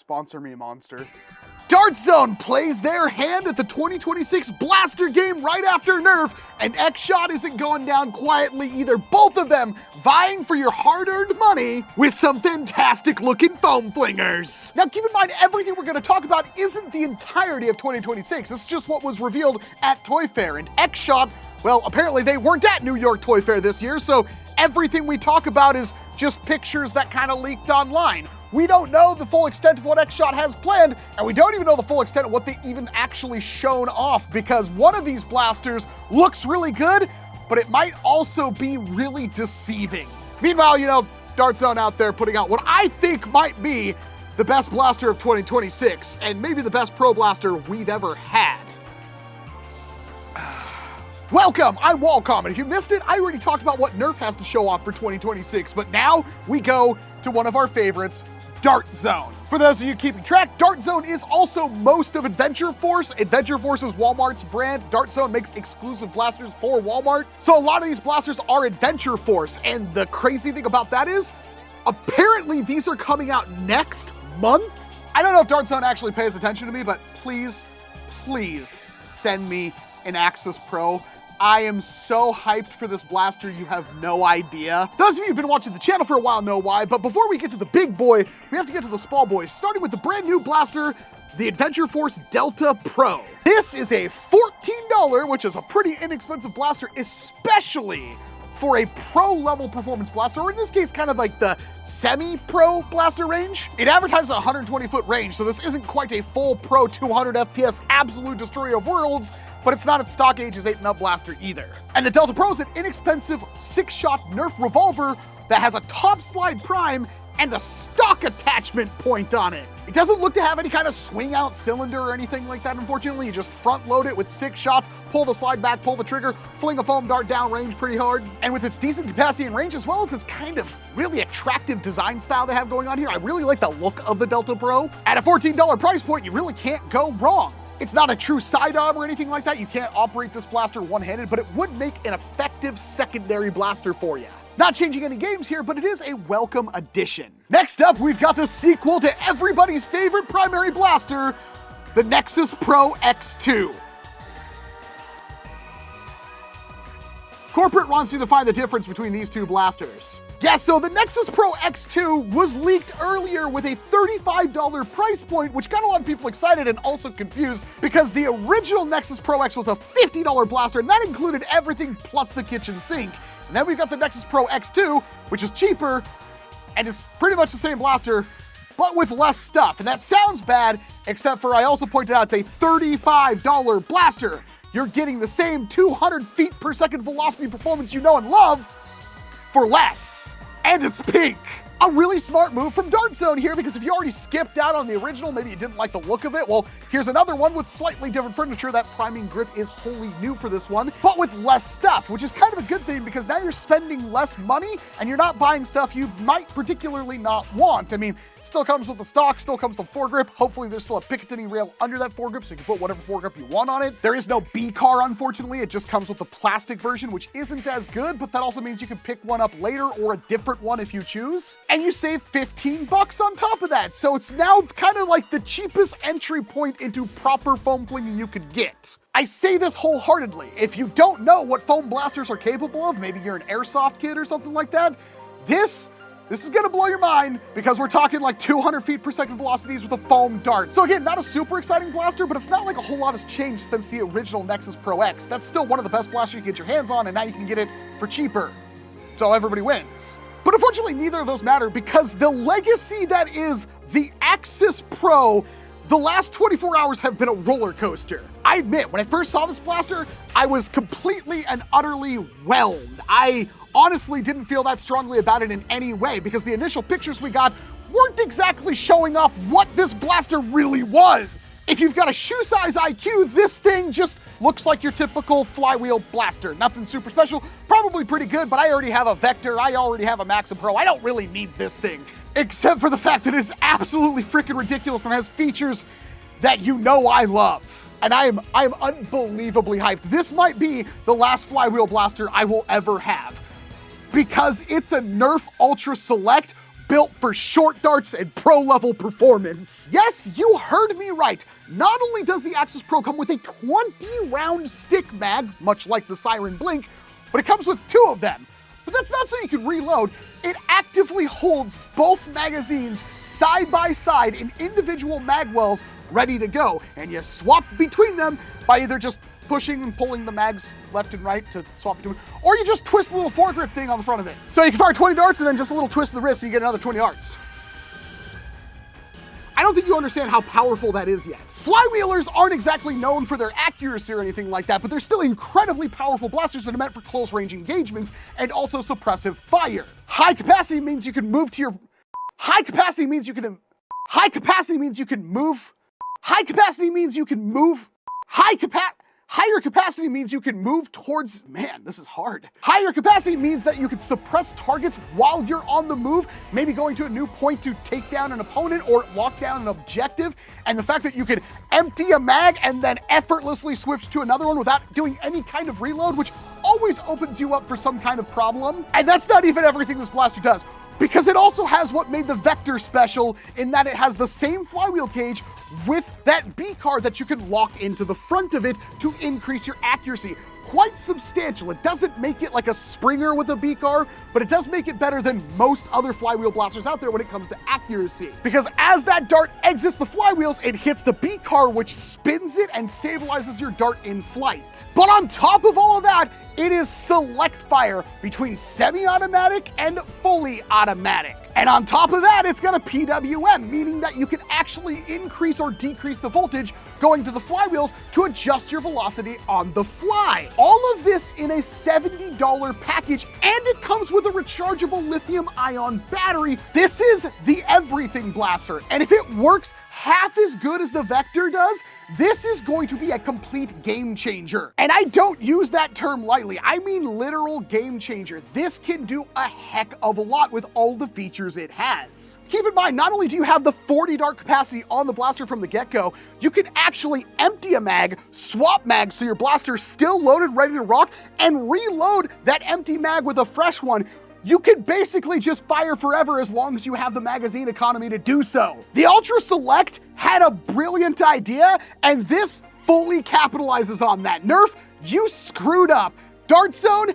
Sponsor me, Monster. Dart Zone plays their hand at the 2026 Blaster game right after NERF, and XShot isn't going down quietly either. Both of them vying for your hard-earned money with some fantastic-looking foam flingers. Now, keep in mind, everything we're going to talk about isn't the entirety of 2026. It's just what was revealed at Toy Fair, and XShot, well, apparently they weren't at New York Toy Fair this year, so everything we talk about is just pictures that kind of leaked online. We don't know the full extent of what XShot has planned, and we don't even know the full extent of what they even actually shown off, because one of these blasters looks really good, but it might also be really deceiving. Meanwhile, you know, Dart Zone out there putting out what I think might be the best blaster of 2026, and maybe the best pro blaster we've ever had. Welcome, I'm Walcom, and if you missed it, I already talked about what NERF has to show off for 2026, but now we go to one of our favorites, Dart Zone. For those of you keeping track, Dart Zone is also most of Adventure Force. Adventure Force is Walmart's brand. Dart Zone makes exclusive blasters for Walmart. So a lot of these blasters are Adventure Force, and the crazy thing about that is, apparently these are coming out next month. I don't know if Dart Zone actually pays attention to me, but please, please send me an Axis Pro. I am so hyped for this blaster, you have no idea. Those of you who've been watching the channel for a while know why, but before we get to the big boy, we have to get to the small boys, starting with the brand new blaster, the Adventure Force Delta Pro. This is a $14, which is a pretty inexpensive blaster, especially for a pro-level performance blaster, or in this case, kind of like the semi-pro blaster range. It advertises a 120-foot range, so this isn't quite a full pro 200 FPS absolute destroyer of worlds, but it's not a stock ages 8 and up blaster either. And the Delta Pro is an inexpensive 6-shot NERF revolver that has a top slide prime and a stock attachment point on it. It doesn't look to have any kind of swing out cylinder or anything like that, unfortunately. You just front load it with 6 shots, pull the slide back, pull the trigger, fling a foam dart down range pretty hard. And with its decent capacity and range, as well as its kind of really attractive design style they have going on here, I really like the look of the Delta Pro. At a $14 price point, you really can't go wrong. It's not a true sidearm or anything like that. You can't operate this blaster one-handed, but it would make an effective secondary blaster for you. Not changing any games here, but it is a welcome addition. Next up, we've got the sequel to everybody's favorite primary blaster, the Nexus Pro X2. Corporate wants you to find the difference between these two blasters. Yeah, so the Nexus Pro X2 was leaked earlier with a $35 price point, which got a lot of people excited and also confused because the original Nexus Pro X was a $50 blaster, and that included everything plus the kitchen sink. And then we've got the Nexus Pro X2, which is cheaper and is pretty much the same blaster, but with less stuff. And that sounds bad, except for I also pointed out it's a $35 blaster. You're getting the same 200 feet per second velocity performance you know and love for less. And it's pink. A really smart move from Dart Zone here, because if you already skipped out on the original, maybe you didn't like the look of it, well, here's another one with slightly different furniture. That priming grip is wholly new for this one, but with less stuff, which is kind of a good thing because now you're spending less money and you're not buying stuff you might particularly not want. I mean, it still comes with the stock, still comes with the foregrip. Hopefully there's still a Picatinny rail under that foregrip so you can put whatever foregrip you want on it. There is no B-car, unfortunately. It just comes with the plastic version, which isn't as good, but that also means you can pick one up later or a different one if you choose. And you save 15 bucks on top of that. So it's now kind of like the cheapest entry point into proper foam flinging you could get. I say this wholeheartedly. If you don't know what foam blasters are capable of, maybe you're an airsoft kid or something like that, this is gonna blow your mind because we're talking like 200 feet per second velocities with a foam dart. So again, not a super exciting blaster, but it's not like a whole lot has changed since the original Nexus Pro X. That's still one of the best blasters you can get your hands on, and now you can get it for cheaper. So everybody wins. But unfortunately, neither of those matter because the legacy that is the Axis Pro, the last 24 hours have been a roller coaster. I admit, when I first saw this blaster, I was completely and utterly whelmed. I honestly didn't feel that strongly about it in any way because the initial pictures we got weren't exactly showing off what this blaster really was. If you've got a shoe size IQ, this thing just looks like your typical flywheel blaster. Nothing super special, probably pretty good, but I already have a Vector, I already have a Maxim Pro. I don't really need this thing, except for the fact that it's absolutely freaking ridiculous and has features that you know I love. And I am unbelievably hyped. This might be the last flywheel blaster I will ever have because it's a NERF Ultra Select built for short darts and pro-level performance. Yes, you heard me right. Not only does the Axis Pro come with a 20-round stick mag, much like the Siren Blink, but it comes with 2 of them. But that's not so you can reload. It actively holds both magazines side by side in individual mag wells ready to go, and you swap between them by either just pushing and pulling the mags left and right to swap between, or you just twist the little foregrip thing on the front of it. So you can fire 20 darts and then just a little twist of the wrist so you get another 20 darts. I don't think you understand how powerful that is yet. Flywheelers aren't exactly known for their accuracy or anything like that, but they're still incredibly powerful blasters that are meant for close range engagements and also suppressive fire. High capacity means you can move to your... High capacity means you can... High capacity means you can move... High capacity means you can move... Higher capacity means you can move towards, man, this is hard. Higher capacity means that you can suppress targets while you're on the move, maybe going to a new point to take down an opponent or lock down an objective. And the fact that you can empty a mag and then effortlessly switch to another one without doing any kind of reload, which always opens you up for some kind of problem. And that's not even everything this blaster does, because it also has what made the Vector special in that it has the same flywheel cage with that B card that you can lock into the front of it to increase your accuracy. Quite substantial. It doesn't make it like a Springer with a B car, but it does make it better than most other flywheel blasters out there when it comes to accuracy. Because as that dart exits the flywheels, it hits the B car, which spins it and stabilizes your dart in flight. But on top of all of that, it is select fire between semi-automatic and fully automatic. And on top of that, it's got a PWM, meaning that you can actually increase or decrease the voltage going to the flywheels to adjust your velocity on the fly. All of this in a $70 package, and it comes with a rechargeable lithium-ion battery. This is the everything blaster, and if it works half as good as the Vector does, this is going to be a complete game changer. And I don't use that term lightly. I mean literal game changer. This can do a heck of a lot with all the features it has. Keep in mind, not only do you have the 40 dart capacity on the blaster from the get-go, you can actually empty a mag, swap mags so your blaster's still loaded, ready to rock, and reload that empty mag with a fresh one. You can basically just fire forever as long as you have the magazine economy to do so. The Ultra Select had a brilliant idea, and this fully capitalizes on that. NERF, you screwed up. Dart Zone,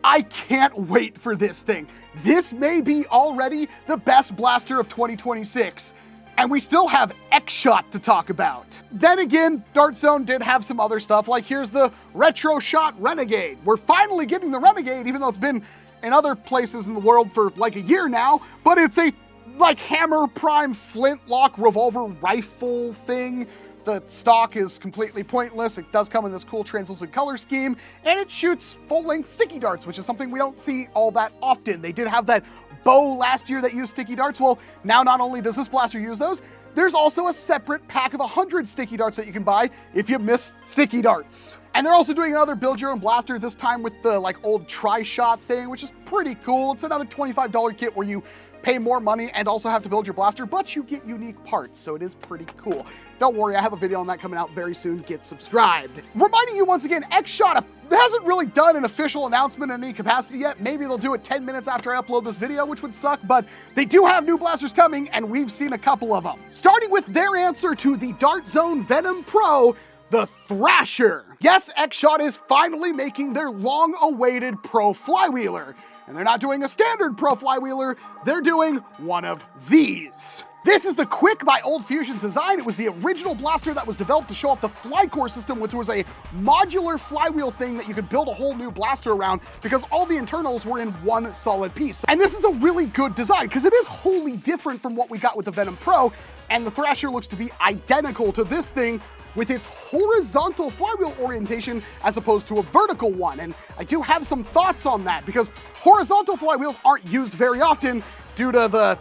I can't wait for this thing. This may be already the best blaster of 2026. And we still have XShot to talk about. Then again, Dart Zone did have some other stuff, like here's the Retro Shot Renegade. We're finally getting the Renegade, even though it's been in other places in the world for like a year now, but it's a like hammer prime flintlock revolver rifle thing. The stock is completely pointless. It does come in this cool translucent color scheme, and it shoots full-length sticky darts, which is something we don't see all that often. They did have that bow last year that used sticky darts. Well, now not only does this blaster use those, there's also a separate pack of 100 sticky darts that you can buy if you miss sticky darts. And they're also doing another build your own blaster, this time with the like old tri-shot thing, which is pretty cool. It's another $25 kit where you pay more money and also have to build your blaster, but you get unique parts, so it is pretty cool. Don't worry, I have a video on that coming out very soon. Get subscribed. Reminding you once again, XShot hasn't really done an official announcement in any capacity yet. Maybe they'll do it 10 minutes after I upload this video, which would suck, but they do have new blasters coming, and we've seen a couple of them. Starting with their answer to the Dart Zone Venom Pro, the Thrasher. Yes, XShot is finally making their long-awaited pro flywheeler. And they're not doing a standard pro flywheeler, they're doing one of these. This is the Quick by Old Fusion's design. It was the original blaster that was developed to show off the Flycore system, which was a modular flywheel thing that you could build a whole new blaster around because all the internals were in one solid piece. And this is a really good design because it is wholly different from what we got with the Venom Pro, and the Thrasher looks to be identical to this thing with its horizontal flywheel orientation as opposed to a vertical one. And I do have some thoughts on that because horizontal flywheels aren't used very often due to the,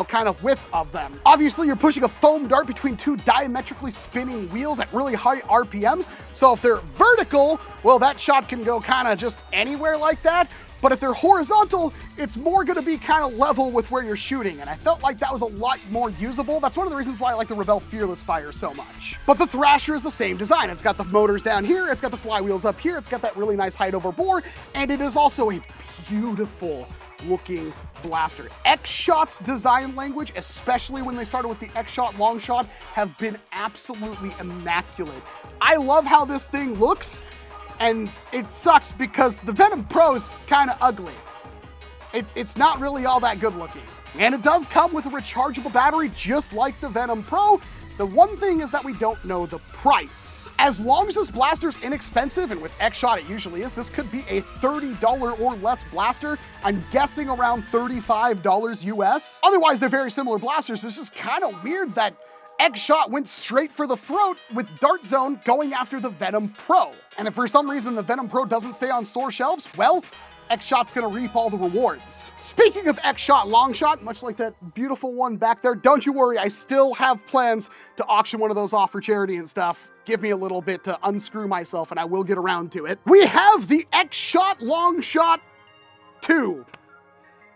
kind of width of them. Obviously, you're pushing a foam dart between two diametrically spinning wheels at really high RPMs. So if they're vertical, well, that shot can go kind of just anywhere like that. But if they're horizontal, it's more gonna be kind of level with where you're shooting. And I felt like that was a lot more usable. That's one of the reasons why I like the Revell Fearless Fire so much. But the Thrasher is the same design. It's got the motors down here, it's got the flywheels up here, it's got that really nice height over bore, and it is also a beautiful looking blaster. XShot's design language, especially when they started with the XShot Longshot, have been absolutely immaculate. I love how this thing looks, and it sucks because the Venom Pro's kind of ugly. It's not really all that good looking. And it does come with a rechargeable battery just like the Venom Pro. The one thing is that we don't know the price. As long as this blaster's inexpensive, and with XShot it usually is, this could be a $30 or less blaster. I'm guessing around $35 US. Otherwise, they're very similar blasters. It's just kind of weird that XShot went straight for the throat with Dart Zone going after the Venom Pro. And if for some reason the Venom Pro doesn't stay on store shelves, well, XShot's gonna reap all the rewards. Speaking of XShot Longshot, much like that beautiful one back there, don't you worry, I still have plans to auction one of those off for charity and stuff. Give me a little bit to unscrew myself and I will get around to it. We have the XShot Longshot 2.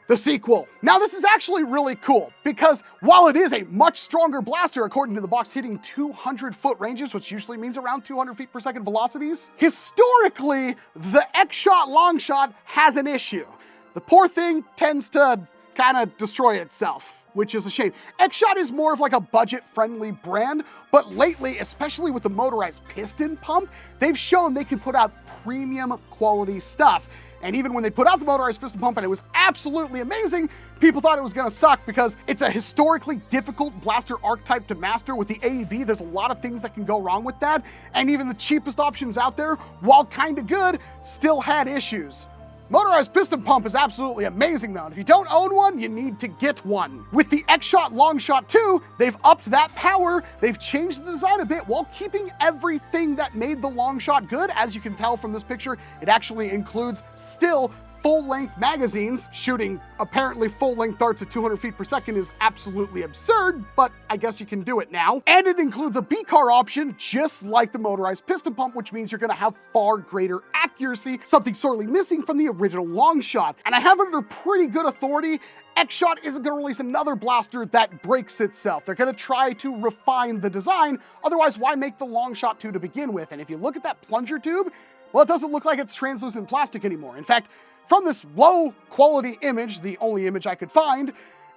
The sequel. Now this is actually really cool because while it is a much stronger blaster according to the box, hitting 200-foot ranges, which usually means around 200 feet per second velocities, historically the XShot Longshot has an issue. The poor thing tends to kind of destroy itself, which is a shame. XShot is more of like a budget-friendly brand, but lately, especially with the motorized piston pump, they've shown they can put out premium quality stuff. And even when they put out the motorized piston pump and it was absolutely amazing, people thought it was gonna suck because it's a historically difficult blaster archetype to master. With the AEB, there's a lot of things that can go wrong with that. And even the cheapest options out there, while kinda good, still had issues. Motorized piston pump is absolutely amazing though, and if you don't own one, you need to get one. With the XShot Longshot 2, they've upped that power, they've changed the design a bit while keeping everything that made the Longshot good. As you can tell from this picture, it actually includes still full-length magazines. Shooting apparently full-length darts at 200 feet per second is absolutely absurd, but I guess you can do it now. And it includes a B-car option, just like the motorized piston pump, which means you're gonna have far greater accuracy, something sorely missing from the original Longshot. And I have it under pretty good authority, XShot isn't gonna release another blaster that breaks itself. They're gonna try to refine the design, otherwise why make the Longshot 2 to begin with? And if you look at that plunger tube, well, it doesn't look like it's translucent plastic anymore. In fact, from this low quality image, the only image I could find,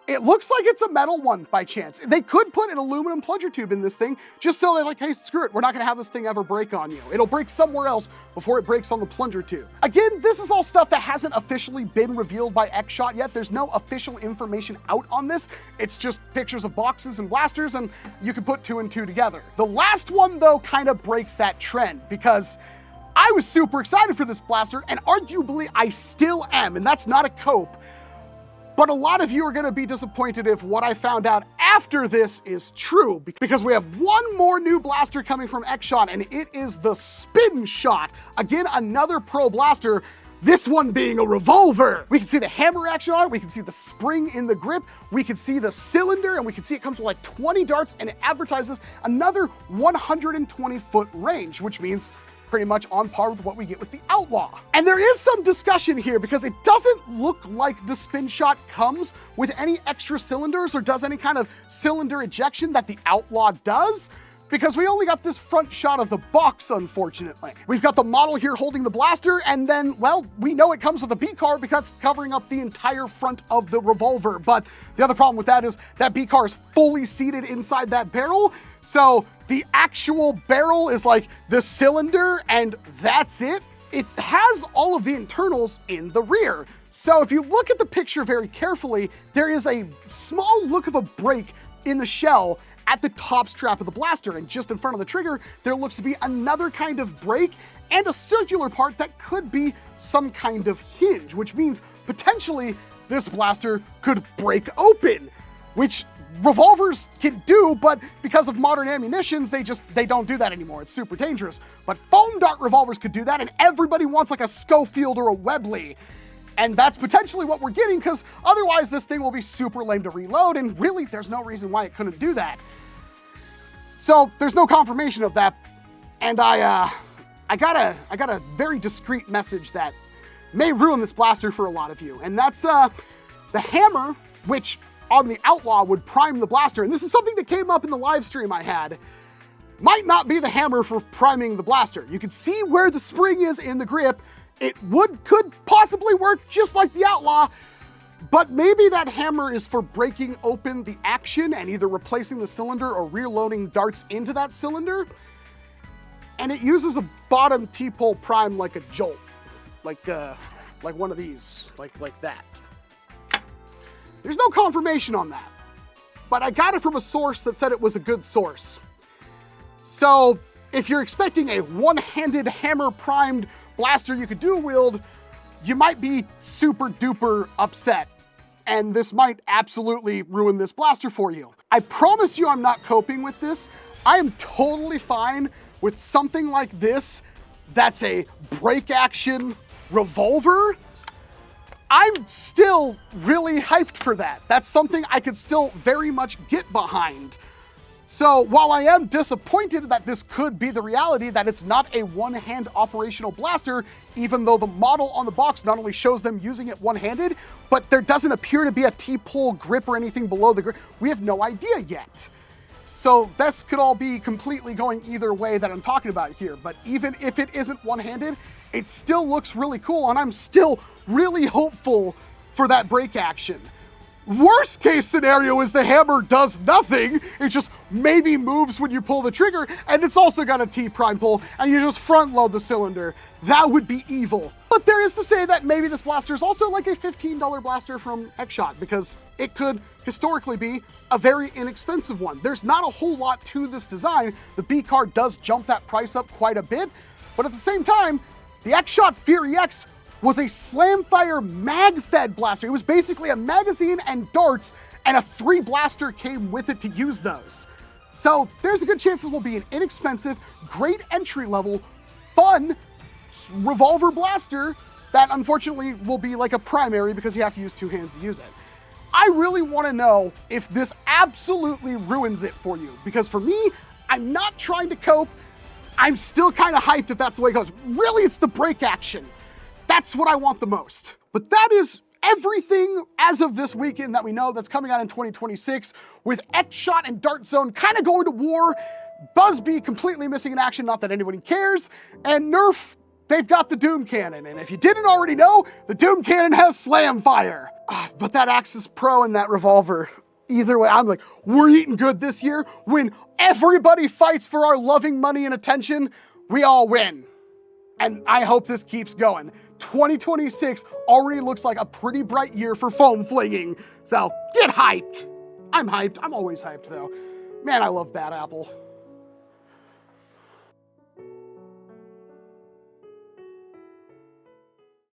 it looks like it's a metal one by chance. They could put an aluminum plunger tube in this thing just so they're like, hey, screw it, we're not gonna have this thing ever break on you. It'll break somewhere else before it breaks on the plunger tube. Again, this is all stuff that hasn't officially been revealed by XShot yet. There's no official information out on this. It's just pictures of boxes and blasters, and you can put two and two together. The last one though kind of breaks that trend because I was super excited for this blaster, and arguably I still am, and that's not a cope. But a lot of you are gonna be disappointed if what I found out after this is true, because we have one more new blaster coming from XShot, and it is the Spin Shot. Again, another pro blaster, this one being a revolver. We can see the hammer action on it, we can see the spring in the grip, we can see the cylinder, and we can see it comes with like 20 darts, and it advertises another 120-foot range, which means pretty much on par with what we get with the Outlaw. And there is some discussion here because it doesn't look like the Spin Shot comes with any extra cylinders or does any kind of cylinder ejection that the Outlaw does, because we only got this front shot of the box, unfortunately. We've got the model here holding the blaster, and then, well, we know it comes with a B-car because it's covering up the entire front of the revolver. But the other problem with that is that B-car is fully seated inside that barrel, so the actual barrel is like the cylinder, and that's it. It has all of the internals in the rear. So if you look at the picture very carefully, there is a small look of a break in the shell at the top strap of the blaster, and just in front of the trigger, there looks to be another kind of break and a circular part that could be some kind of hinge, which means potentially this blaster could break open, which revolvers can do, but because of modern ammunitions, they don't do that anymore. It's super dangerous. But foam dart revolvers could do that, and everybody wants like a Schofield or a Webley. And that's potentially what we're getting, because otherwise this thing will be super lame to reload, and really there's no reason why it couldn't do that. So there's no confirmation of that, and I got a very discreet message that may ruin this blaster for a lot of you, and that's the hammer, which on the Outlaw would prime the blaster, and this is something that came up in the live stream I had, might not be the hammer for priming the blaster. You can see where the spring is in the grip. It could possibly work just like the Outlaw, But maybe that hammer is for breaking open the action and either replacing the cylinder or reloading darts into that cylinder. And it uses a bottom T-pole prime like a jolt, like one of these, like that. There's no confirmation on that, but I got it from a source that said it was a good source. So if you're expecting a one-handed hammer primed blaster you could dual wield, you might be super duper upset, and this might absolutely ruin this blaster for you. I promise you I'm not coping with this. I am totally fine with something like this that's a break action revolver. I'm still really hyped for that. That's something I could still very much get behind. So while I am disappointed that this could be the reality, that it's not a one-hand operational blaster, even though the model on the box not only shows them using it one-handed, but there doesn't appear to be a T-pole grip or anything below the grip. We have no idea yet. So this could all be completely going either way that I'm talking about here. But even if it isn't one-handed, it still looks really cool, and I'm still really hopeful for that break action. Worst case scenario is the hammer does nothing. It just maybe moves when you pull the trigger, and it's also got a T-prime pull, and you just front load the cylinder. That would be evil. But there is to say that maybe this blaster is also like a $15 blaster from XShot, because it could historically be a very inexpensive one. There's not a whole lot to this design. The B card does jump that price up quite a bit, but at the same time, the XShot Fury X was a SLAMFIRE mag-fed blaster. It was basically a magazine and darts, and a free blaster came with it to use those. So there's a good chance this will be an inexpensive, great entry-level, fun revolver blaster that unfortunately will be like a primary because you have to use two hands to use it. I really want to know if this absolutely ruins it for you, because for me, I'm not trying to cope. I'm still kind of hyped if that's the way it goes. Really, it's the break action. That's what I want the most. But that is everything as of this weekend that we know that's coming out in 2026, with XShot and Dart Zone kind of going to war, Buzzbee completely missing in action, not that anybody cares, and NERF, they've got the Doom Cannon. And if you didn't already know, the Doom Cannon has SLAMFIRE. But that Axis Pro and that revolver, either way, I'm like, we're eating good this year. When everybody fights for our loving money and attention, we all win. And I hope this keeps going. 2026 already looks like a pretty bright year for foam flinging. So get hyped. I'm hyped. I'm always hyped though. Man, I love Bad Apple.